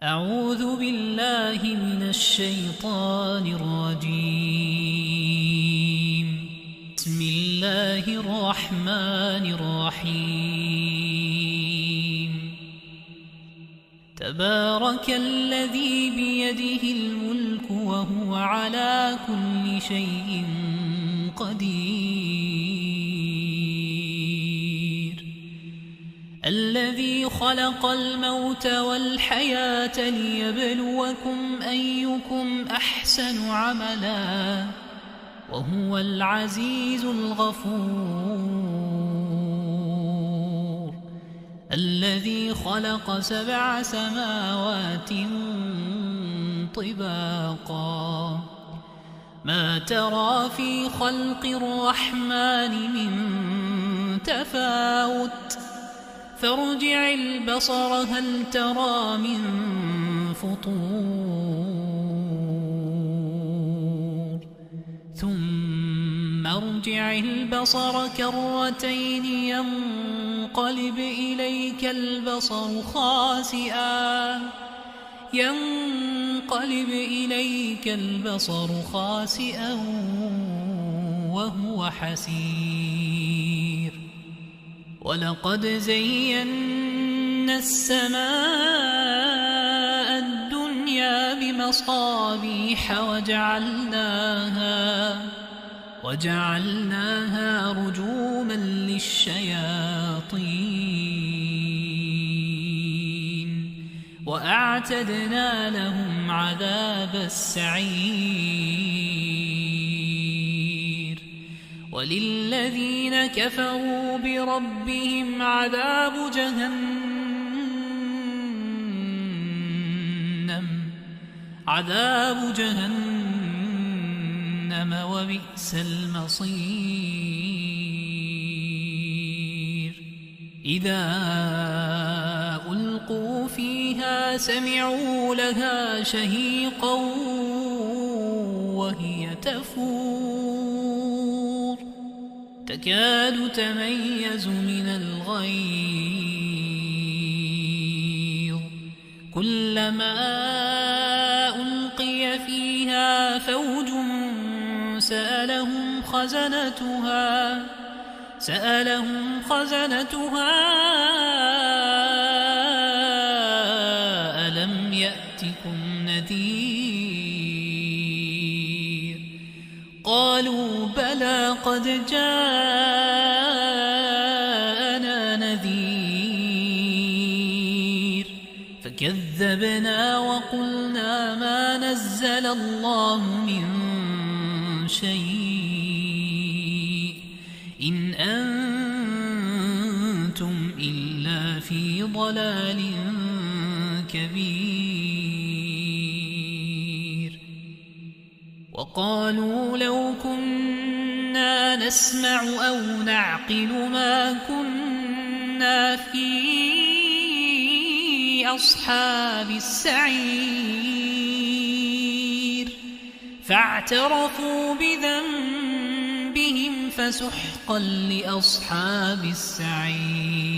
أعوذ بالله من الشيطان الرجيم. بسم الله الرحمن الرحيم. تبارك الذي بيده الملك وهو على كل شيء قدير. الذي خلق الموت والحياة ليبلوكم أيكم أحسن عملا وهو العزيز الغفور. الذي خلق 7 سماوات طباقا ما ترى في خلق الرحمن من تفاوت فارجع البصر هل ترى من فطور ثم ارجع البصر كرتين ينقلب إليك البصر خاسئا وهو حسير. ولقد زينا السماء الدنيا بمصابيح وجعلناها رجوما للشياطين وأعتدنا لهم عذاب السعير. وللذين كفروا بربهم عذاب جهنم وبئس المصير. إذا ألقوا فيها سمعوا لها شهيقا وهي تفور تكاد تميز من الغيظ. كلما ألقي فيها فوج سألهم خزنتها ألم يأتكم نذير؟ قالوا بلى قد جاءنا نذير فكذبنا وقلنا ما نزل الله من شيء إن أنتم إلا في ضلال كبير. وقالوا لو كنا نسمع أو نعقل ما كنا في أصحاب السعير فاعترفوا بذنبهم فسحقا لأصحاب السعير.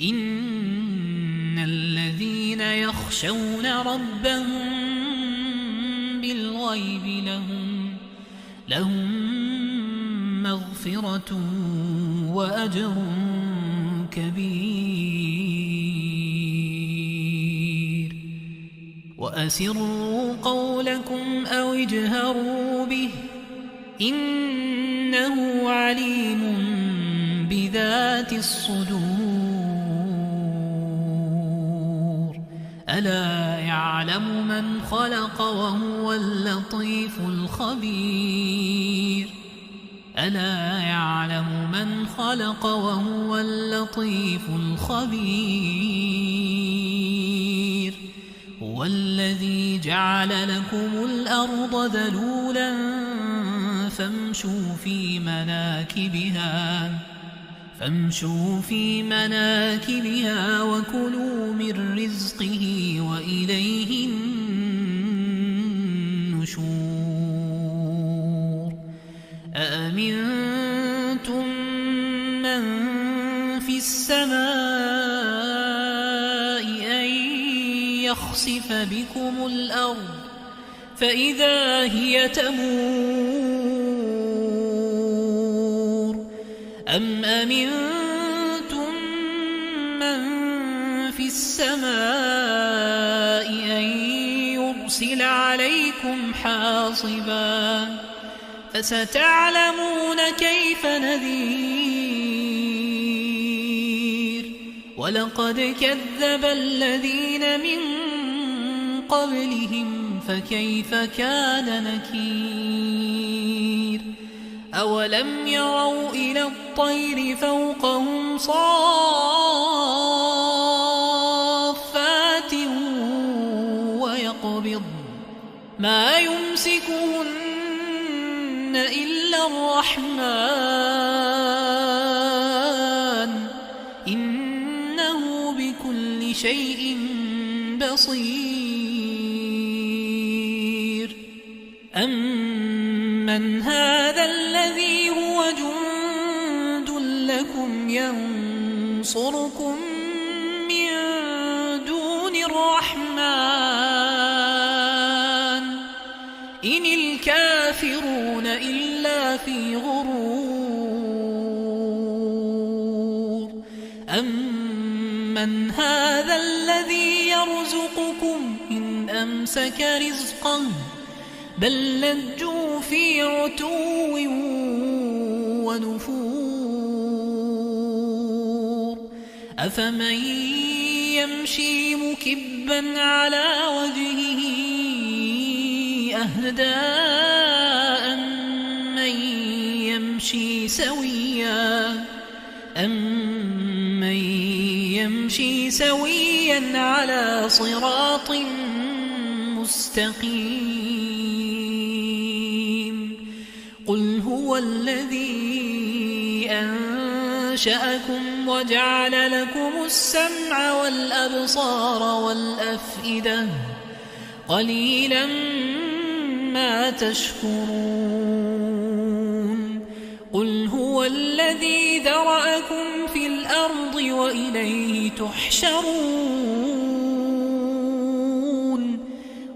إن الذين يخشون ربهم بالغيب لهم مغفرة وأجر كبير. وأسروا قولكم أو اجهروا به إنه عليم بذات الصدور. ألا يعلم من خلق وهو اللطيف الخبير. هو الذي جعل لكم الأرض ذلولا فامشوا في مناكبها وكلوا من رزقه وإليه النشور. أأمنتم من في السماء أن يخسف بكم الأرض فإذا هي تمور أم أمنتم من في السماء أن يرسل عليكم حاصبا فستعلمون كيف نذير ولقد كذب الذين من قبلهم فكيف كان نكير أولم يروا إلى الطير فوقهم صافات ويقبض ما يمسكهن إلا الرحمن إنه بكل شيء بصير أمن هذا الذي هو جند لكم ينصركم من دون الرحمن إن الكافرون إلا في غرور أمن هذا الذي يرزقكم إن أمسك رزقه بل لجوا في عتو ونفور أفمن يمشي مكبا على وجهه أهدى أمن يمشي سويا على صراط مستقيم قل هو الذي أنشأكم وجعل لكم السمع والأبصار والأفئدة قليلا ما تشكرون قل هو الذي ذرأكم في الأرض وإليه تحشرون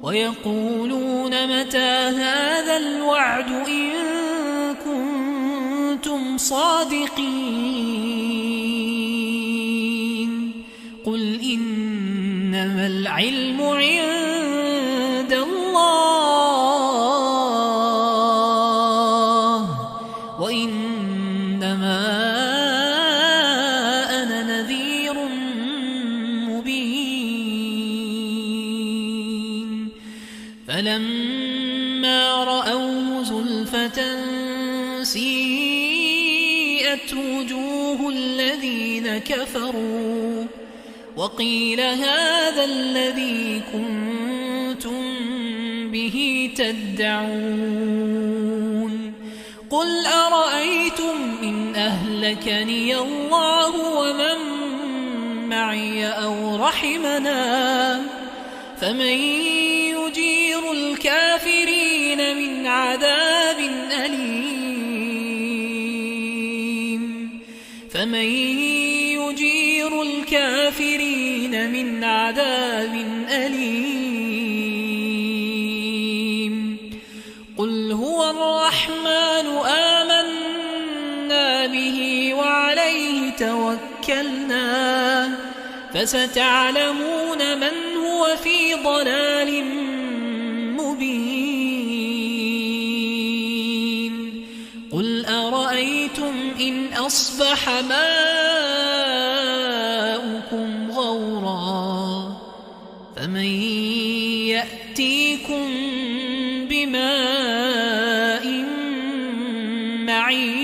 ويقولون متى هذا الوعد إن كنتم صادقين قل إنما العلم عند الله وإنما أنا نذير مبين فلما رأوه زلفة سيئت وجوه الذين كفروا وقيل هذا الذي كنتم به تدعون قل أرأيتم إن أهلكني الله ومن معي أو رحمنا فمن يجير الكافرين من عذاب أليم فمن يجير الكافرين من عذاب أليم قل هو الرحمن آمنا به وعليه توكلنا فستعلمون من هو في ضلال مبين قل أرأيتم إن أصبح ماؤكم غورا فمن يأتيكم بماء معين